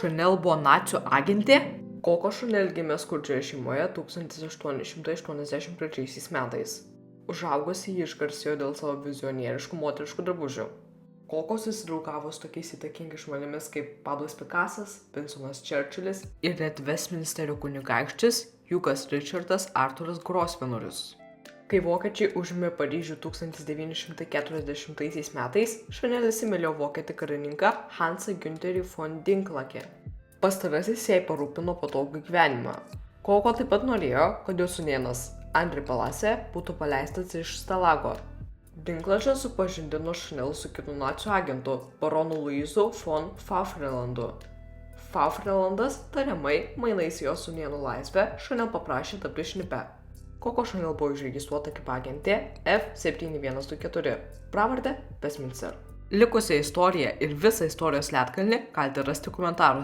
Chanel buvo nacių agentė? Coco Chanel gimė skurdžioje šeimoje 1883 metais. Užaugusi ji išgarsėjo dėl savo vizionieriškų moteriškų drabužių. Coco susidraugavo su tokiais įtakingais žmonėmis kaip Pablas Picasas, Winstonas Churchillis ir net Westminsterio kunigaikštis Hugas Richardas Artūras Grosvenorius. Kai vokiečiai užėmė Paryžių 1940 metais, Chanel įsimylėjo vokietį karininką Hansą Günterį von Dinklage. Pastarasis jai parūpino patogų gyvenimą. Coco taip pat norėjo, kad jos sūnėnas André Palase būtų paleistas iš Stalago. Dinklažą supažindino Chanel su kitu nacių agentu, baronu Luisu von Pfäfferlandu. Pfäfferlandas tariamai mainais į jos sūnėnų laisvę Chanel paprašė tapti šnipe. Coco Chanel buvo užregistruota kaip agentė F7124, pravarde Westminster. Likusią istoriją ir visą istorijos ledkalnį galite rasti komentaruose.